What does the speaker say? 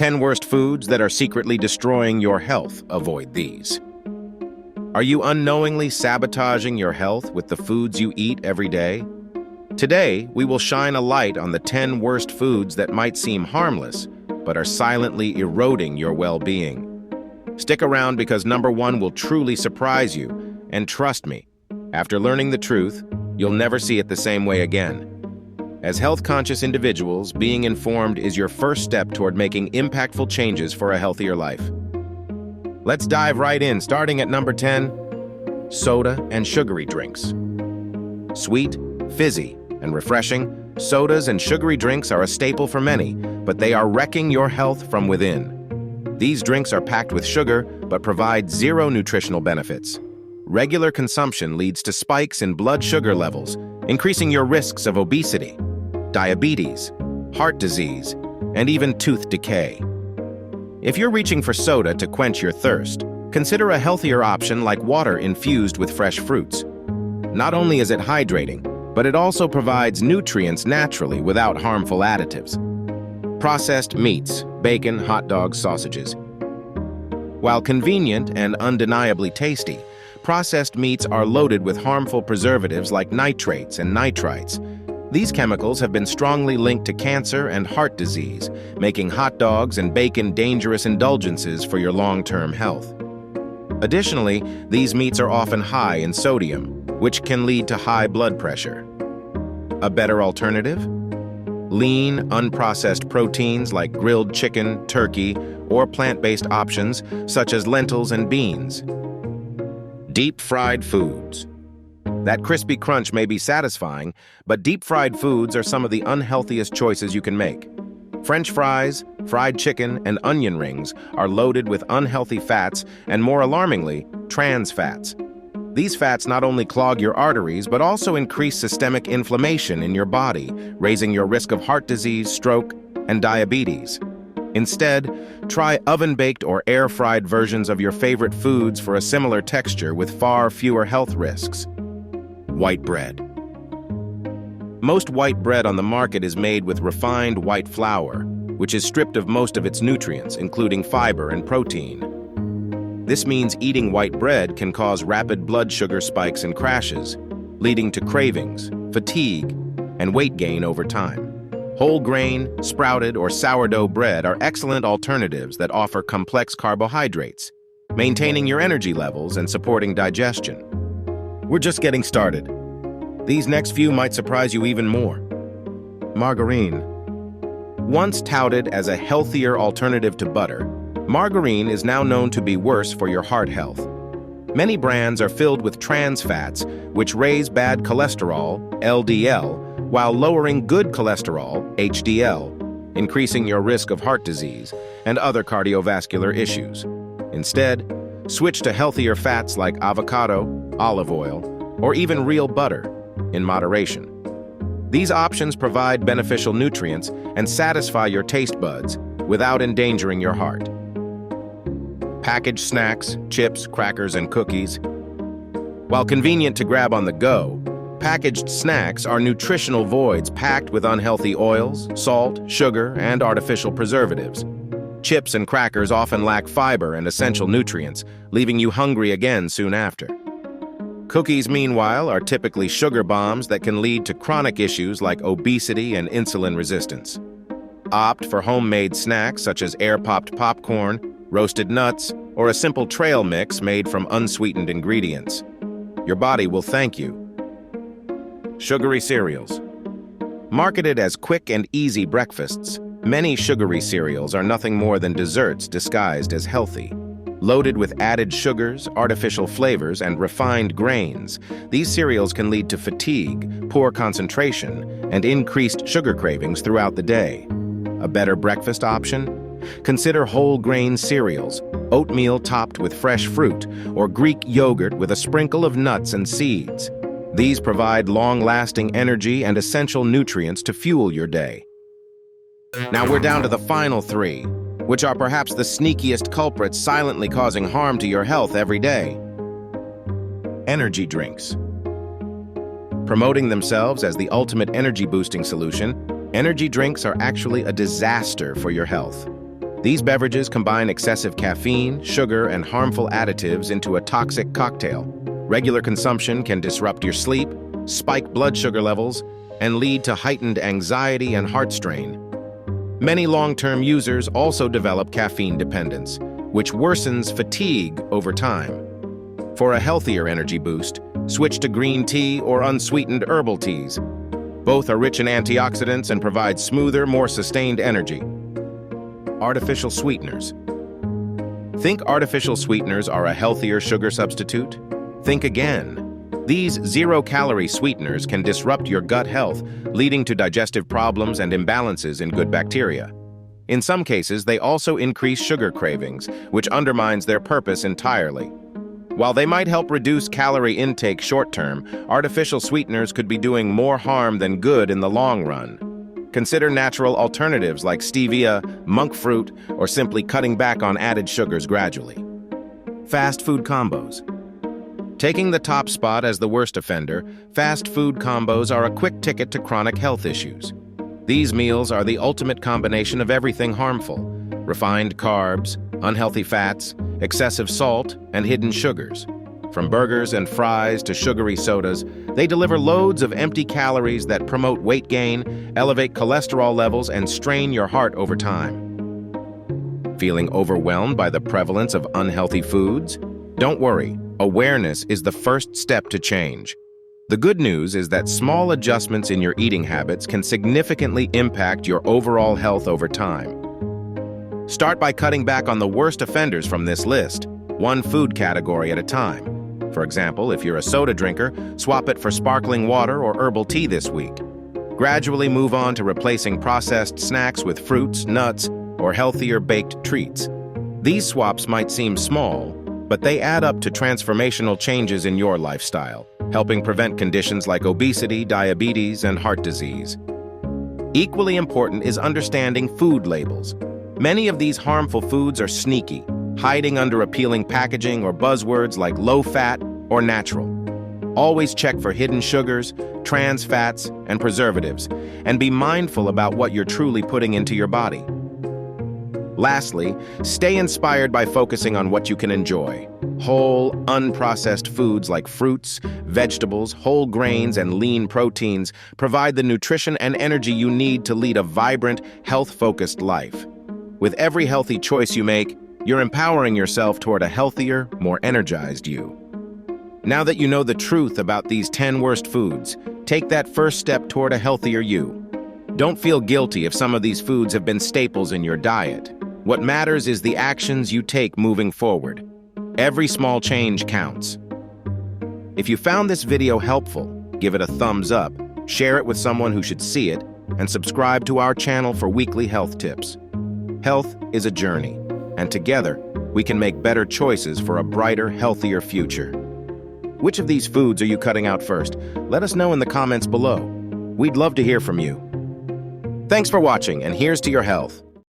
10 worst foods that are secretly destroying your health. Avoid these. Are you unknowingly sabotaging your health with the foods you eat every day? Today, we will shine a light on the 10 worst foods that might seem harmless, but are silently eroding your well-being. Stick around because number 1 will truly surprise you, and trust me, after learning the truth, you'll never see it the same way again. As health-conscious individuals, being informed is your first step toward making impactful changes for a healthier life. Let's dive right in, starting at number 10, soda and sugary drinks. Sweet, fizzy, and refreshing, sodas and sugary drinks are a staple for many, but they are wrecking your health from within. These drinks are packed with sugar, but provide zero nutritional benefits. Regular consumption leads to spikes in blood sugar levels, increasing your risks of obesity, diabetes, heart disease, and even tooth decay. If you're reaching for soda to quench your thirst, consider a healthier option like water infused with fresh fruits. Not only is it hydrating, but it also provides nutrients naturally without harmful additives. Processed meats, bacon, hot dogs, sausages. While convenient and undeniably tasty, processed meats are loaded with harmful preservatives like nitrates and nitrites. These chemicals have been strongly linked to cancer and heart disease, making hot dogs and bacon dangerous indulgences for your long-term health. Additionally, these meats are often high in sodium, which can lead to high blood pressure. A better alternative? Lean, unprocessed proteins like grilled chicken, turkey, or plant-based options such as lentils and beans. Deep-fried foods. That crispy crunch may be satisfying, but deep-fried foods are some of the unhealthiest choices you can make. French fries, fried chicken, and onion rings are loaded with unhealthy fats and, more alarmingly, trans fats. These fats not only clog your arteries, but also increase systemic inflammation in your body, raising your risk of heart disease, stroke, and diabetes. Instead, try oven-baked or air-fried versions of your favorite foods for a similar texture with far fewer health risks. White bread. Most white bread on the market is made with refined white flour, which is stripped of most of its nutrients, including fiber and protein. This means eating white bread can cause rapid blood sugar spikes and crashes, leading to cravings, fatigue, and weight gain over time. Whole grain, sprouted, or sourdough bread are excellent alternatives that offer complex carbohydrates, maintaining your energy levels and supporting digestion. We're just getting started. These next few might surprise you even more. Margarine. Once touted as a healthier alternative to butter, margarine is now known to be worse for your heart health. Many brands are filled with trans fats, which raise bad cholesterol, LDL, while lowering good cholesterol, HDL, increasing your risk of heart disease and other cardiovascular issues. Instead, switch to healthier fats like avocado, olive oil, or even real butter, in moderation. These options provide beneficial nutrients and satisfy your taste buds without endangering your heart. Packaged snacks, chips, crackers, and cookies. While convenient to grab on the go, packaged snacks are nutritional voids packed with unhealthy oils, salt, sugar, and artificial preservatives. Chips and crackers often lack fiber and essential nutrients, leaving you hungry again soon after. Cookies, meanwhile, are typically sugar bombs that can lead to chronic issues like obesity and insulin resistance. Opt for homemade snacks such as air-popped popcorn, roasted nuts, or a simple trail mix made from unsweetened ingredients. Your body will thank you. Sugary cereals. Marketed as quick and easy breakfasts, many sugary cereals are nothing more than desserts disguised as healthy. Loaded with added sugars, artificial flavors, and refined grains, these cereals can lead to fatigue, poor concentration, and increased sugar cravings throughout the day. A better breakfast option? Consider whole grain cereals, oatmeal topped with fresh fruit, or Greek yogurt with a sprinkle of nuts and seeds. These provide long-lasting energy and essential nutrients to fuel your day. Now we're down to the final 3, which are perhaps the sneakiest culprits silently causing harm to your health every day. Energy drinks. Promoting themselves as the ultimate energy-boosting solution, energy drinks are actually a disaster for your health. These beverages combine excessive caffeine, sugar, and harmful additives into a toxic cocktail. Regular consumption can disrupt your sleep, spike blood sugar levels, and lead to heightened anxiety and heart strain. Many long-term users also develop caffeine dependence, which worsens fatigue over time. For a healthier energy boost, switch to green tea or unsweetened herbal teas. Both are rich in antioxidants and provide smoother, more sustained energy. Artificial sweeteners. Think artificial sweeteners are a healthier sugar substitute? Think again. These zero-calorie sweeteners can disrupt your gut health, leading to digestive problems and imbalances in good bacteria. In some cases, they also increase sugar cravings, which undermines their purpose entirely. While they might help reduce calorie intake short-term, artificial sweeteners could be doing more harm than good in the long run. Consider natural alternatives like stevia, monk fruit, or simply cutting back on added sugars gradually. Fast food combos. Taking the top spot as the worst offender, fast food combos are a quick ticket to chronic health issues. These meals are the ultimate combination of everything harmful: refined carbs, unhealthy fats, excessive salt, and hidden sugars. From burgers and fries to sugary sodas, they deliver loads of empty calories that promote weight gain, elevate cholesterol levels, and strain your heart over time. Feeling overwhelmed by the prevalence of unhealthy foods? Don't worry, awareness is the first step to change. The good news is that small adjustments in your eating habits can significantly impact your overall health over time. Start by cutting back on the worst offenders from this list, one food category at a time. For example, if you're a soda drinker, swap it for sparkling water or herbal tea this week. Gradually move on to replacing processed snacks with fruits, nuts, or healthier baked treats. These swaps might seem small, but they add up to transformational changes in your lifestyle, helping prevent conditions like obesity, diabetes, and heart disease. Equally important is understanding food labels. Many of these harmful foods are sneaky, hiding under appealing packaging or buzzwords like low-fat or natural. Always check for hidden sugars, trans fats, and preservatives, and be mindful about what you're truly putting into your body. Lastly, stay inspired by focusing on what you can enjoy. Whole, unprocessed foods like fruits, vegetables, whole grains, and lean proteins provide the nutrition and energy you need to lead a vibrant, health-focused life. With every healthy choice you make, you're empowering yourself toward a healthier, more energized you. Now that you know the truth about these 10 worst foods, take that first step toward a healthier you. Don't feel guilty if some of these foods have been staples in your diet. What matters is the actions you take moving forward. Every small change counts. If you found this video helpful, give it a thumbs up, share it with someone who should see it, and subscribe to our channel for weekly health tips. Health is a journey, and together, we can make better choices for a brighter, healthier future. Which of these foods are you cutting out first? Let us know in the comments below. We'd love to hear from you. Thanks for watching, and here's to your health.